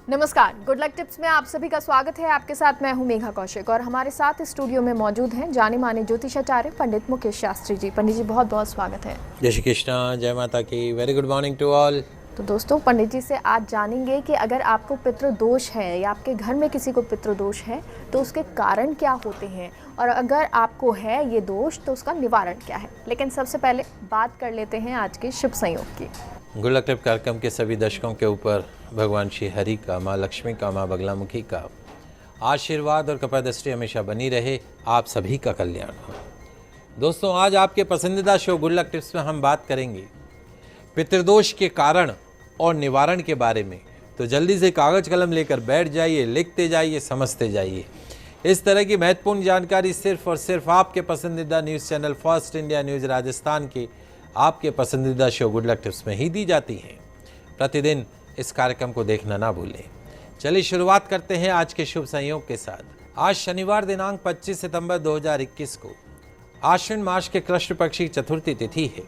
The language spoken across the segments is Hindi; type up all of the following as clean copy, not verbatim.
नमस्कार, गुड लक टिप्स में आप सभी का स्वागत है। आपके साथ मैं हूं मेघा कौशिक और हमारे साथ स्टूडियो में मौजूद हैं जाने माने ज्योतिषाचार्य पंडित मुकेश शास्त्री जी। पंडित जी बहुत बहुत स्वागत है। जय श्री कृष्णा, जय माता की। Very good morning to all. तो दोस्तों, पंडित जी से आज जानेंगे कि अगर आपको पितृदोष है या आपके घर में किसी को पितृदोष है तो उसके कारण क्या होते हैं, और अगर आपको है ये दोष तो उसका निवारण क्या है। लेकिन सबसे पहले बात कर लेते हैं आज के शुभ संयोग की। गुड लक टिप कार्यक्रम के सभी दर्शकों के ऊपर भगवान श्री हरि का, माँ लक्ष्मी का, माँ बगलामुखी का आशीर्वाद और कृपा दृष्टि हमेशा बनी रहे। आप सभी का कल्याण हो। दोस्तों, आज आपके पसंदीदा शो गुड लक टिप्स में हम बात करेंगे पितृदोष के कारण और निवारण के बारे में। तो जल्दी से कागज कलम लेकर बैठ जाइए, लिखते जाइए, समझते जाइए। इस तरह की महत्वपूर्ण जानकारी सिर्फ और सिर्फ आपके पसंदीदा news channel first India news Rajasthan के आपके पसंदीदा शो गुड लक टिप्स में ही दी जाती हैं। प्रतिदिन इस कार्यक्रम को देखना ना भूलें। चलिए शुरुआत करते हैं आज के शुभ संयोग के साथ। आज शनिवार दिनांक 25 सितंबर 2021 को आश्विन मास के कृष्ण पक्ष की चतुर्थी तिथि है।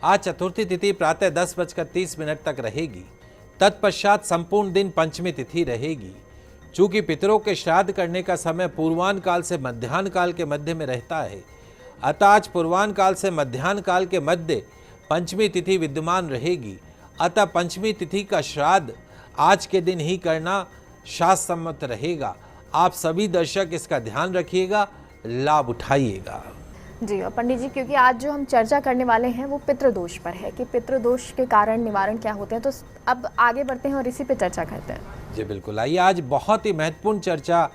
आज चतुर्थी तिथि प्रातः 10:30 तक रहेगी। तत्पश्चात संपूर्ण दिन पंचमी तिथि रहेगी। चूंकि पितरों के श्राद्ध करने का समय पूर्वाह्न काल से मध्याह्न काल के मध्य में रहता है, अतः आज पूर्वाह्न काल से मध्याह्न काल के मध्य पंचमी तिथि विद्यमान रहेगी। अतः पंचमी तिथि का श्राद्ध आज के दिन ही करना शास्त्र सम्मत रहेगा। आप सभी दर्शक इसका ध्यान रखिएगा, लाभ उठाइएगा। जी, और पंडित जी क्योंकि आज जो हम चर्चा करने वाले हैं वो पितृदोष पर है कि पितृदोष के कारण निवारण क्या होते हैं, तो अब आगे बढ़ते हैं और इसी पे चर्चा करते हैं। जी बिल्कुल, आइए आज बहुत ही महत्वपूर्ण चर्चा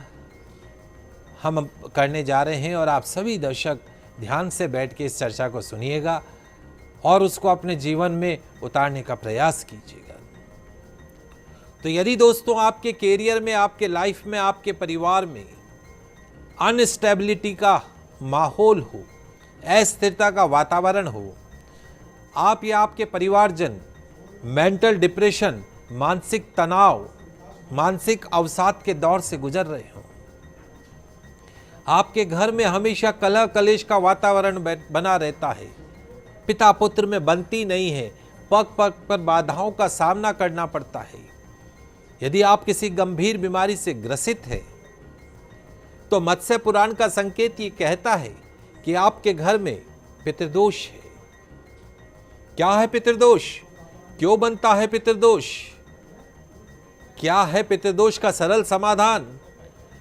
हम करने जा रहे हैं और आप सभी दर्शक ध्यान से बैठ के इस चर्चा को सुनिएगा और उसको अपने जीवन में उतारने का प्रयास कीजिएगा। तो यदि दोस्तों आपके कैरियर में, आपके लाइफ में, आपके परिवार में अनस्टेबिलिटी का माहौल हो, अस्थिरता का वातावरण हो, आप या आपके परिवारजन मेंटल डिप्रेशन, मानसिक तनाव, मानसिक अवसाद के दौर से गुजर रहे हो, आपके घर में हमेशा कलह कलेश का वातावरण बना रहता है, पिता पुत्र में बनती नहीं है, पग पग पर बाधाओं का सामना करना पड़ता है, यदि आप किसी गंभीर बीमारी से ग्रसित है तो मत्स्य पुराण का संकेत ये कहता है कि आपके घर में पितृदोष है। क्या है पितृदोष? क्यों बनता है पितृदोष? क्या है पितृदोष का सरल समाधान?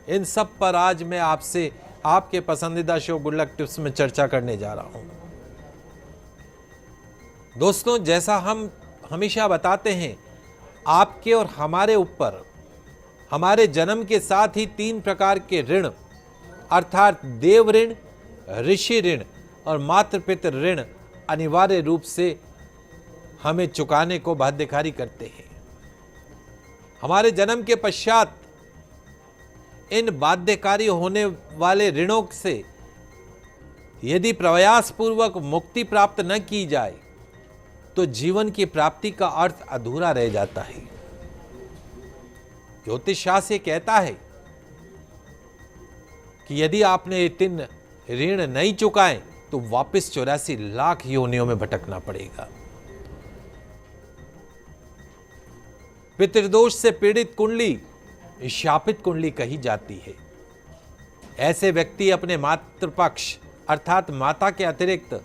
इन सब पर आज मैं आपसे आपके पसंदीदा शो गुड लक टिप्स में चर्चा करने जा रहा हूं। दोस्तों, जैसा हम हमेशा बताते हैं, आपके और हमारे ऊपर हमारे जन्म के साथ ही 3 प्रकार के ऋण अर्थात देव ऋण, ऋषि ऋण और मातृपितृ ऋण अनिवार्य रूप से हमें चुकाने को बाध्यकारी करते हैं। हमारे जन्म के पश्चात इन बाध्यकारी होने वाले ऋणों से यदि प्रयास पूर्वक मुक्ति प्राप्त न की जाए तो जीवन की प्राप्ति का अर्थ अधूरा रह जाता है। ज्योतिष शास्त्र कहता है कि यदि आपने 3 ऋण नहीं चुकाए तो वापस 84 लाख योनियों में भटकना पड़ेगा। पितृदोष से पीड़ित कुंडली शापित कुंडली कही जाती है। ऐसे व्यक्ति अपने मातृपक्ष अर्थात माता के अतिरिक्त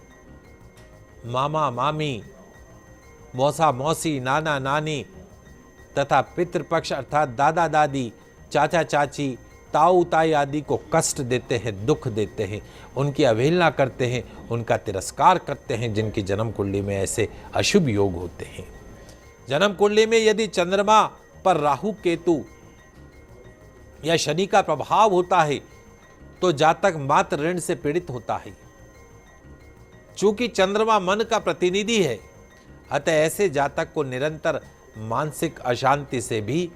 मामा मामी, मौसा मौसी, नाना नानी तथा पितृपक्ष अर्थात दादा दादी, चाचा चाची, ताऊ ताई आदि को कष्ट देते हैं, दुख देते हैं, उनकी अवहेलना करते हैं, उनका तिरस्कार करते हैं, जिनकी जन्म कुंडली में ऐसे अशुभ योग होते हैं। जन्म कुंडली में यदि चंद्रमा पर राहु केतु या शनि का प्रभाव होता है तो जातक मात्र ऋण से पीड़ित होता है। चूंकि चंद्रमा मन का प्रतिनिधि है, अतः ऐसे जातक को निरंतर मानसिक अशांति से भी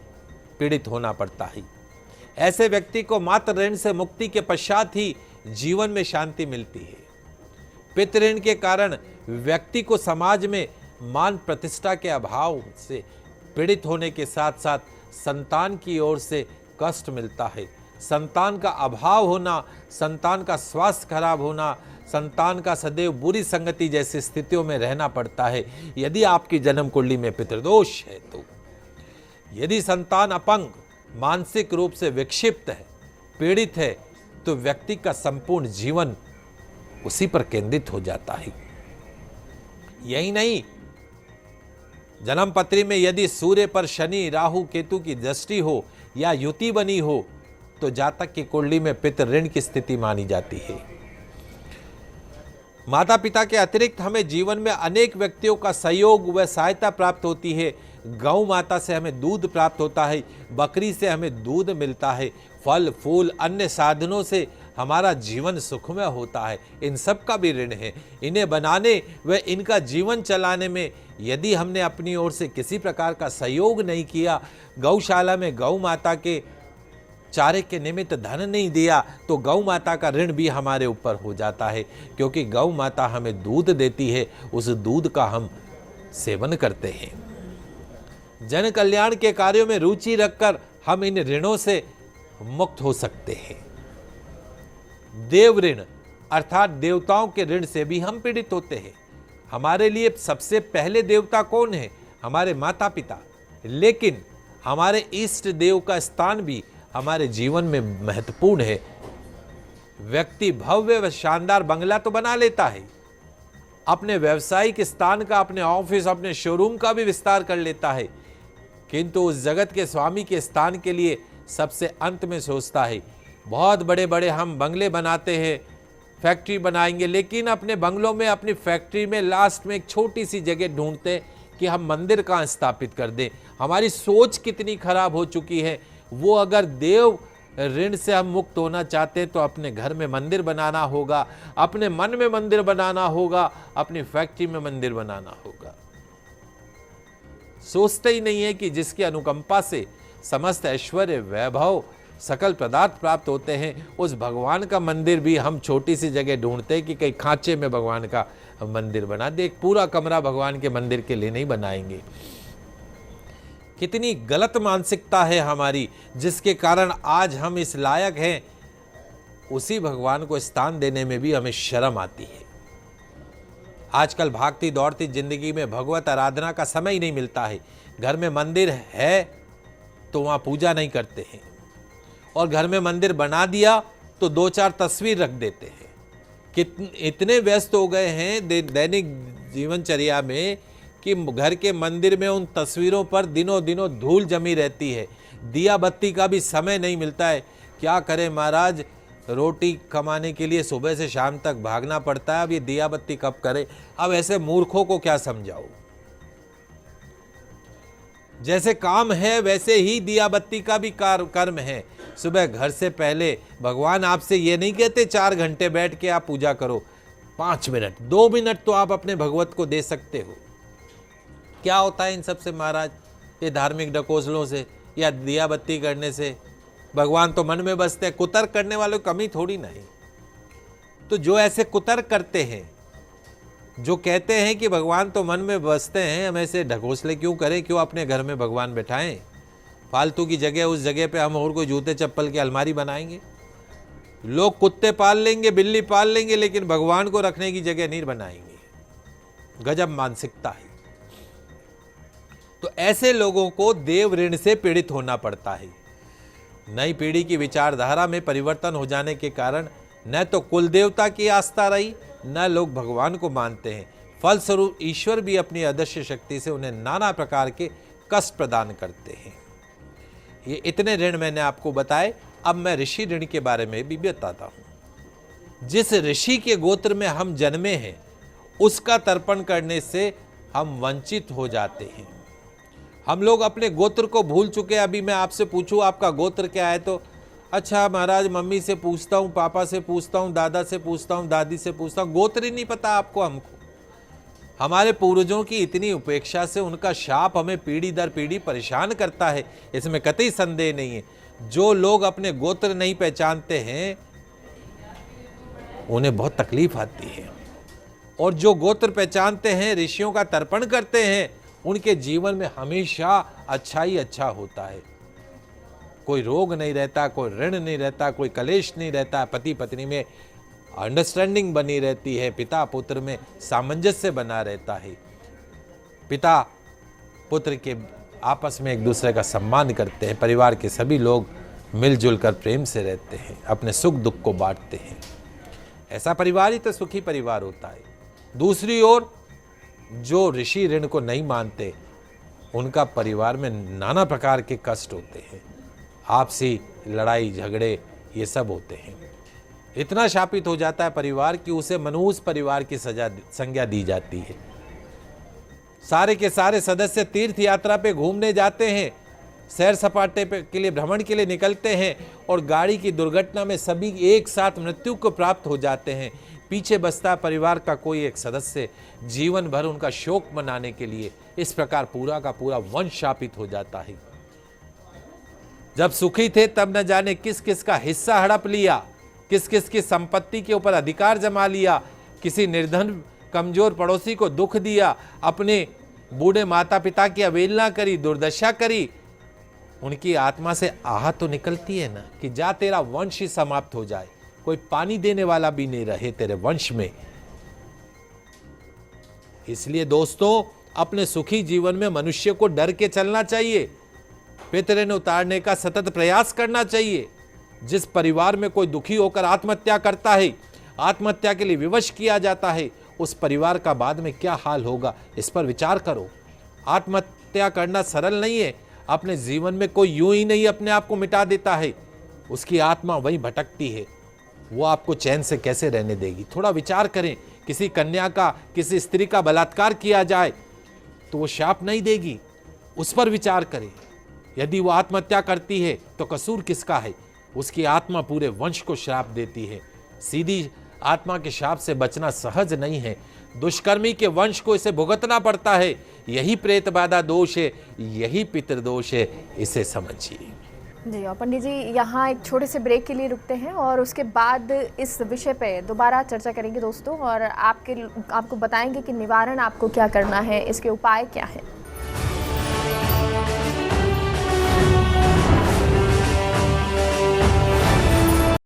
पीड़ित होना पड़ता है। ऐसे व्यक्ति को मात्र ऋण से मुक्ति के पश्चात ही जीवन में शांति मिलती है। पितृऋण के कारण व्यक्ति को समाज में मान प्रतिष्ठा के अभाव से पीड़ित होने के साथ साथ संतान की ओर से कष्ट मिलता है। संतान का अभाव होना, संतान का स्वास्थ्य खराब होना, संतान का सदैव बुरी संगति जैसी स्थितियों में रहना पड़ता है। यदि आपकी जन्म कुंडली में पितृदोष है तो यदि संतान अपंग, मानसिक रूप से विक्षिप्त है, पीड़ित है, तो व्यक्ति का संपूर्ण जीवन उसी पर केंद्रित हो जाता है। यही नहीं, जन्म पत्री में यदि सूर्य पर शनि, राहु, केतु की दृष्टि हो या युति बनी हो तो जातक की कुंडली में पितृ ऋण की स्थिति मानी जाती है। माता पिता के अतिरिक्त हमें जीवन में अनेक व्यक्तियों का सहयोग व सहायता प्राप्त होती है। गौ माता से हमें दूध प्राप्त होता है, बकरी से हमें दूध मिलता है, फल फूल अन्य साधनों से हमारा जीवन सुखमय होता है। इन सब का भी ऋण है। इन्हें बनाने व इनका जीवन चलाने में यदि हमने अपनी ओर से किसी प्रकार का सहयोग नहीं किया, गौशाला में गौ माता के चारे के निमित्त धन नहीं दिया, तो गौ माता का ऋण भी हमारे ऊपर हो जाता है, क्योंकि गौ माता हमें दूध देती है, उस दूध का हम सेवन करते हैं। जन कल्याण के कार्यों में रुचि रखकर हम इन ऋणों से मुक्त हो सकते हैं। देव ऋण अर्थात देवताओं के ऋण से भी हम पीड़ित होते हैं। हमारे लिए सबसे पहले देवता कौन है? हमारे माता पिता। लेकिन हमारे इष्ट देव का स्थान भी हमारे जीवन में महत्वपूर्ण है। व्यक्ति भव्य व शानदार बंगला तो बना लेता है, अपने व्यवसायिक स्थान का, अपने ऑफिस, अपने शोरूम का भी विस्तार कर लेता है, किंतु उस जगत के स्वामी के स्थान के लिए सबसे अंत में सोचता है। बहुत बड़े बड़े हम बंगले बनाते हैं, फैक्ट्री बनाएंगे, लेकिन अपने बंगलों में, अपनी फैक्ट्री में लास्ट में एक छोटी सी जगह ढूंढते हैं कि हम मंदिर कहाँ स्थापित कर दें। हमारी सोच कितनी खराब हो चुकी है। वो अगर देव ऋण से हम मुक्त होना चाहते हैं तो अपने घर में मंदिर बनाना होगा, अपने मन में मंदिर बनाना होगा, अपनी फैक्ट्री में मंदिर बनाना होगा। सोचते ही नहीं है कि जिसकी अनुकंपा से समस्त ऐश्वर्य, वैभव, सकल पदार्थ प्राप्त होते हैं, उस भगवान का मंदिर भी हम छोटी सी जगह ढूंढते हैं कि कहीं खांचे में भगवान का मंदिर बना दे। एक पूरा कमरा भगवान के मंदिर के लिए नहीं बनाएंगे। कितनी गलत मानसिकता है हमारी, जिसके कारण आज हम इस लायक हैं, उसी भगवान को स्थान देने में भी हमें शर्म आती है। आजकल भागती दौड़ती जिंदगी में भगवत आराधना का समय ही नहीं मिलता है। घर में मंदिर है तो वहाँ पूजा नहीं करते हैं, और घर में मंदिर बना दिया तो 2-4 तस्वीर रख देते हैं। इतने व्यस्त हो गए हैं दैनिक जीवनचर्या में कि घर के मंदिर में उन तस्वीरों पर दिनों दिनों धूल जमी रहती है। दिया बत्ती का भी समय नहीं मिलता है। क्या करें महाराज, रोटी कमाने के लिए सुबह से शाम तक भागना पड़ता है। अब ये दिया बत्ती कब करे? अब ऐसे मूर्खों को क्या समझाऊं? जैसे काम है वैसे ही दिया बत्ती का भी कर्म है। सुबह घर से पहले भगवान आपसे ये नहीं कहते 4 घंटे बैठ के आप पूजा करो। 5 मिनट, 2 मिनट तो आप अपने भगवत को दे सकते हो। क्या होता है इन सब से महाराज? ये धार्मिक ढकोसलों से या दिया बत्ती करने से भगवान तो मन में बसते हैं। कुतर्क करने वालों की कमी थोड़ी नहीं। तो जो ऐसे कुतर्क करते हैं, जो कहते हैं कि भगवान तो मन में बसते हैं, हम ऐसे ढकोसले क्यों करें? क्यों अपने घर में भगवान बैठाएं? फालतू की जगह, उस जगह पे हम और कोई जूते चप्पल की अलमारी बनाएंगे। लोग कुत्ते पाल लेंगे, बिल्ली पाल लेंगे, लेकिन भगवान को रखने की जगह नहीं बनाएंगे। गजब मानसिकता है। तो ऐसे लोगों को देव ऋण से पीड़ित होना पड़ता है। नई पीढ़ी की विचारधारा में परिवर्तन हो जाने के कारण न तो कुल देवता की आस्था रही, न लोग भगवान को मानते हैं। फलस्वरूप ईश्वर भी अपनी अदृश्य शक्ति से उन्हें नाना प्रकार के कष्ट प्रदान करते हैं। ये इतने ऋण मैंने आपको बताए। अब मैं ऋषि ऋण के बारे में भी बताता हूं। जिस ऋषि के गोत्र में हम जन्मे हैं, उसका तर्पण करने से हम वंचित हो जाते हैं। हम लोग अपने गोत्र को भूल चुके हैं। अभी मैं आपसे पूछूं आपका गोत्र क्या है, तो अच्छा महाराज मम्मी से पूछता हूँ, पापा से पूछता हूँ, दादा से पूछता हूँ, दादी से पूछता हूँ, गोत्र ही नहीं पता आपको। हमको हमारे पूर्वजों की इतनी उपेक्षा से उनका शाप हमें पीढ़ी दर पीढ़ी परेशान करता है, इसमें कतई संदेह नहीं है। जो लोग अपने गोत्र नहीं पहचानते हैं उन्हें बहुत तकलीफ आती है, और जो गोत्र पहचानते हैं, ऋषियों का तर्पण करते हैं, उनके जीवन में हमेशा अच्छा ही अच्छा होता है। कोई रोग नहीं रहता, कोई ऋण नहीं रहता, कोई कलेश नहीं रहता, पति पत्नी में अंडरस्टैंडिंग बनी रहती है, पिता पुत्र में सामंजस्य बना रहता है, पिता पुत्र के आपस में एक दूसरे का सम्मान करते हैं, परिवार के सभी लोग मिलजुल कर प्रेम से रहते हैं, अपने सुख दुख को बांटते हैं। ऐसा परिवार ही तो सुखी परिवार होता है। दूसरी ओर जो ऋषि ऋण को नहीं मानते, उनका परिवार में नाना प्रकार के कष्ट होते हैं, आपसी लड़ाई झगड़े ये सब होते हैं। इतना शापित हो जाता है परिवार कि उसे मनुष्य परिवार की संज्ञा दी जाती है। सारे के सारे सदस्य तीर्थ यात्रा पे घूमने जाते हैं, सैर सपाटे पे के लिए भ्रमण के लिए निकलते हैं और गाड़ी की दुर्घटना में सभी एक साथ मृत्यु को प्राप्त हो जाते हैं। पीछे बचता परिवार का कोई एक सदस्य, जीवन भर उनका शोक मनाने के लिए इस प्रकार पूरा का पूरा वंश शापित हो जाता है। जब सुखी थे तब न जाने किस किस का हिस्सा हड़प लिया, किस किस की संपत्ति के ऊपर अधिकार जमा लिया, किसी निर्धन कमजोर पड़ोसी को दुख दिया, अपने बूढ़े माता पिता की अवहेलना करी, दुर्दशा करी। उनकी आत्मा से आह तो निकलती है ना कि जा तेरा वंश ही समाप्त हो जाए, कोई पानी देने वाला भी नहीं रहे तेरे वंश में। इसलिए दोस्तों, अपने सुखी जीवन में मनुष्य को डर के चलना चाहिए, पितृ उतारने का सतत प्रयास करना चाहिए। जिस परिवार में कोई दुखी होकर आत्महत्या करता है, आत्महत्या के लिए विवश किया जाता है, उस परिवार का बाद में क्या हाल होगा, इस पर विचार करो। आत्महत्या करना सरल नहीं है। अपने जीवन में कोई यूं ही नहीं अपने आप को मिटा देता है, उसकी आत्मा वहीं भटकती है। वो आपको चैन से कैसे रहने देगी? थोड़ा विचार करें। किसी कन्या का, किसी स्त्री का बलात्कार किया जाए तो वो शाप नहीं देगी, उस पर विचार करें। यदि वो आत्महत्या करती है तो कसूर किसका है? उसकी आत्मा पूरे वंश को श्राप देती है। सीधी आत्मा के शाप से बचना सहज नहीं है। दुष्कर्मी के वंश को इसे भुगतना पड़ता है। यही प्रेत बाधा दोष है, यही पितृदोष है, इसे समझिए। जी, और पंडित जी यहाँ एक छोटे से ब्रेक के लिए रुकते हैं और उसके बाद इस विषय पे दोबारा चर्चा करेंगे दोस्तों, और आपको बताएंगे कि निवारण आपको क्या करना है, इसके उपाय क्या है।